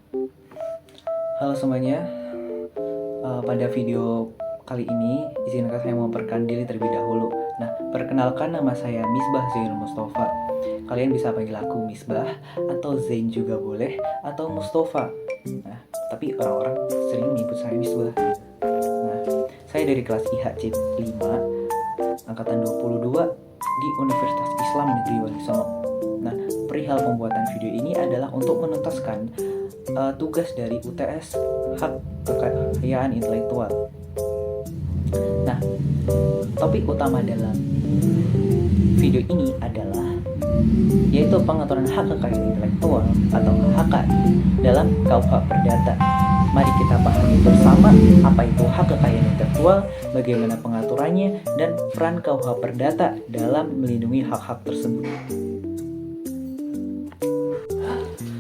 Halo semuanya, pada video kali ini izinkan saya memperkenalkan diri terlebih dahulu. Nah, perkenalkan, nama saya Misbah Zainul Mustafa. Kalian bisa panggil aku Misbah, atau Zain juga boleh, atau Mustafa. Nah, tapi orang-orang sering menyebut saya Misbah. Nah, saya dari kelas IHC 5, angkatan 22 di Universitas Islam Negeri Wali Songo. Nah, perihal pembuatan video ini adalah untuk menuntaskan tugas dari UTS hak kekayaan intelektual. Nah, topik utama dalam video ini adalah yaitu pengaturan hak kekayaan intelektual atau HKI dalam KUH Perdata. Mari kita pahami bersama apa itu hak kekayaan intelektual, bagaimana pengaturannya, dan peran KUH Perdata dalam melindungi hak-hak tersebut.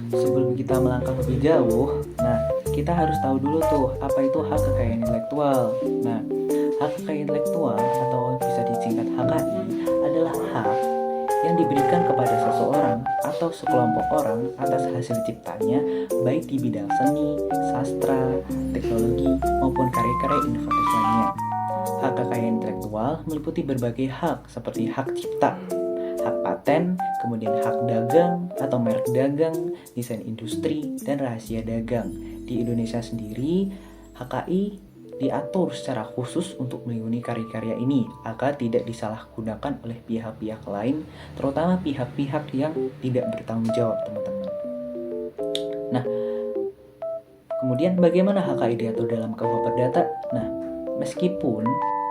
Sebelum kita melangkah lebih jauh, kita harus tahu dulu tuh apa itu hak kekayaan intelektual. Nah, hak kekayaan intelektual atau bisa disingkat HKI adalah hak yang diberikan kepada seseorang atau sekelompok orang atas hasil ciptanya, baik di bidang seni, sastra, teknologi, maupun karya-karya inovatif lainnya. Hak kekayaan intelektual meliputi berbagai hak seperti hak cipta, hak paten, kemudian hak dagang atau merek dagang, desain industri, dan rahasia dagang. Di Indonesia sendiri, HKI diatur secara khusus untuk melindungi karya-karya ini agar tidak disalahgunakan oleh pihak-pihak lain, terutama pihak-pihak yang tidak bertanggung jawab, teman-teman. Nah, kemudian bagaimana HKI diatur dalam KUH Perdata? Nah, meskipun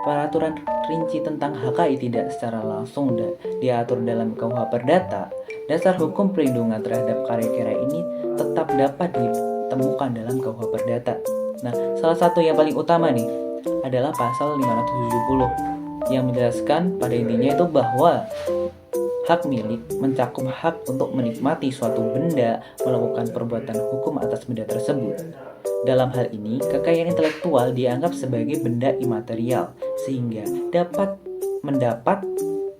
peraturan rinci tentang HKI tidak secara langsung diatur dalam KUH Perdata, dasar hukum perlindungan terhadap karya-karya ini tetap dapat ditemukan dalam KUH Perdata. Nah, salah satu yang paling utama nih adalah pasal 570 yang menjelaskan pada intinya itu bahwa hak milik mencakup hak untuk menikmati suatu benda, melakukan perbuatan hukum atas benda tersebut. Dalam hal ini, kekayaan intelektual dianggap sebagai benda imaterial, sehingga dapat mendapat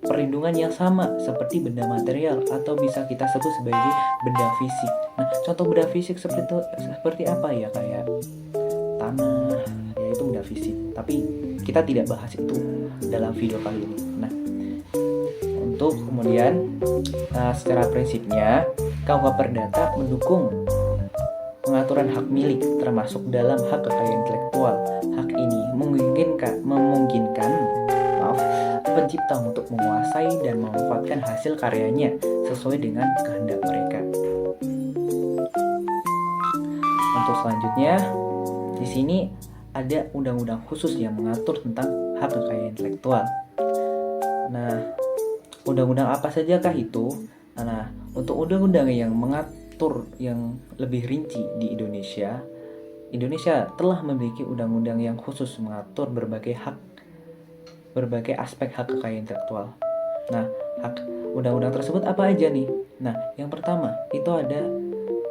perlindungan yang sama seperti benda material atau bisa kita sebut sebagai benda fisik. Nah, contoh benda fisik seperti apa ya? Kayak tanah, yaitu benda fisik. Tapi kita tidak bahas itu dalam video kali ini. Nah, untuk kemudian secara prinsipnya KUH Perdata mendukung pengaturan hak milik termasuk dalam hak kekayaan intelektual. Hak ini memungkinkan pencipta untuk menguasai dan memanfaatkan hasil karyanya sesuai dengan kehendak mereka. Untuk selanjutnya, di sini ada undang-undang khusus yang mengatur tentang hak kekayaan intelektual. Nah, undang-undang apa sajakah itu? Nah, untuk undang-undang yang mengatur yang lebih rinci di Indonesia telah memiliki undang-undang yang khusus mengatur berbagai aspek hak kekayaan intelektual. Nah, undang-undang tersebut apa aja nih? Nah, yang pertama itu ada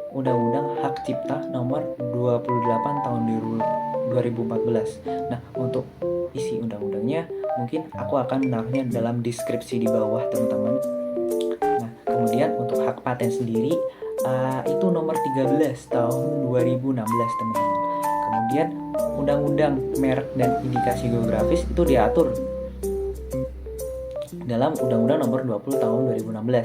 Undang-Undang Hak Cipta nomor 28 tahun 2014. Nah, untuk isi undang-undangnya mungkin aku akan menaruhnya dalam deskripsi di bawah, teman-teman. Nah, kemudian untuk hak paten sendiri itu nomor 13 tahun 2016, teman-teman. Kemudian Undang-Undang Merek dan Indikasi Geografis itu diatur dalam Undang-Undang nomor 20 tahun 2016.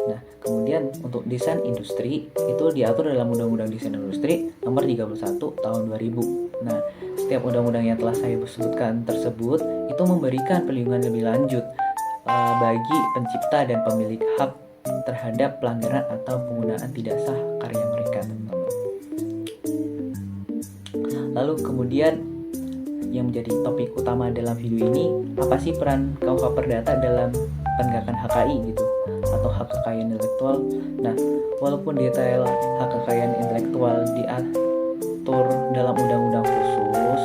Nah, kemudian untuk desain industri itu diatur dalam Undang-Undang Desain Industri nomor 31 tahun 2000. Nah, setiap undang-undang yang telah saya sebutkan tersebut itu memberikan perlindungan lebih lanjut bagi pencipta dan pemilik hak terhadap pelanggaran atau penggunaan tidak sah karya mereka, teman-teman. Lalu kemudian yang menjadi topik utama dalam video ini, apa sih peran KUH Perdata dalam penegakan HKI gitu atau hak kekayaan intelektual. Nah, walaupun detail hak kekayaan intelektual diatur dalam undang-undang khusus,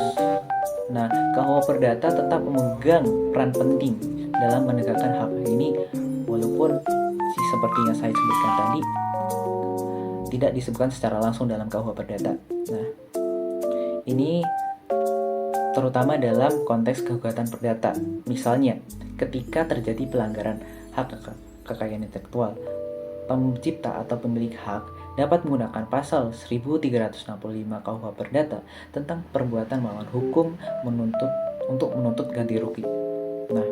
nah KUH Perdata tetap memegang peran penting dalam menegakkan hak ini, walaupun seperti yang saya sebutkan tadi tidak disebutkan secara langsung dalam KUH Perdata. Nah, ini terutama dalam konteks gugatan perdata. Misalnya, ketika terjadi pelanggaran hak kekayaan intelektual, pencipta atau pemilik hak dapat menggunakan pasal 1365 KUH Perdata tentang perbuatan melawan hukum untuk menuntut ganti rugi. Nah,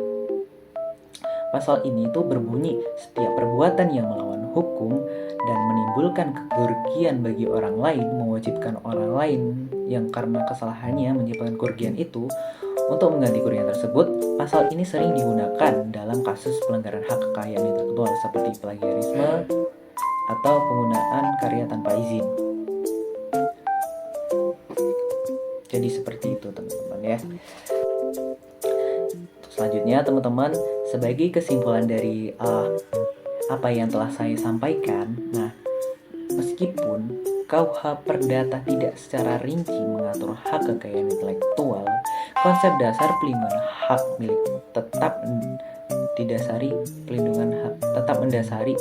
pasal ini tuh berbunyi setiap perbuatan yang melawan hukum dan menimbulkan kerugian bagi orang lain mewajibkan orang lain yang karena kesalahannya menyebabkan kerugian itu untuk mengganti kerugian tersebut. Pasal ini sering digunakan dalam kasus pelanggaran hak kekayaan intelektual seperti plagiarisme atau penggunaan karya tanpa izin. Jadi seperti itu teman-teman ya. Selanjutnya teman-teman, sebagai kesimpulan dari apa yang telah saya sampaikan, nah meskipun KUH Perdata tidak secara rinci mengatur hak kekayaan intelektual, konsep dasar pelindungan hak milik tetap mendasari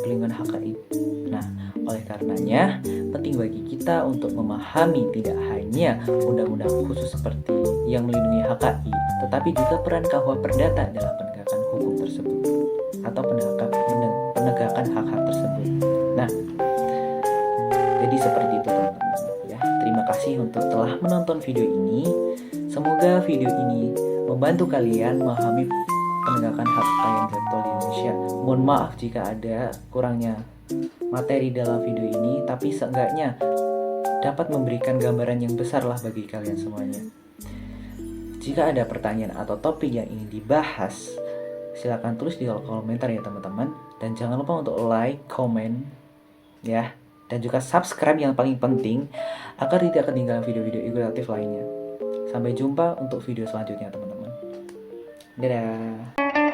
pelindungan hak itu. Nah, oleh karenanya penting bagi kita untuk memahami tidak hanya undang-undang khusus seperti yang melindungi HKI, tetapi juga peran KUH Perdata dalam penegakan hukum tersebut atau penegakan hak-hak tersebut. Nah, jadi seperti itu teman-teman ya. Terima kasih untuk telah menonton video ini. Semoga video ini membantu kalian memahami penegakan hak kekayaan intelektual di Indonesia. Mohon maaf jika ada kurangnya materi dalam video ini, tapi seenggaknya dapat memberikan gambaran yang besar lah bagi kalian semuanya. Jika ada pertanyaan atau topik yang ingin dibahas, silakan tulis di kolom komentar ya teman-teman. Dan jangan lupa untuk like, komen ya, dan juga subscribe yang paling penting agar tidak ketinggalan video-video edukatif lainnya. Sampai jumpa untuk video selanjutnya teman-teman. Dadah.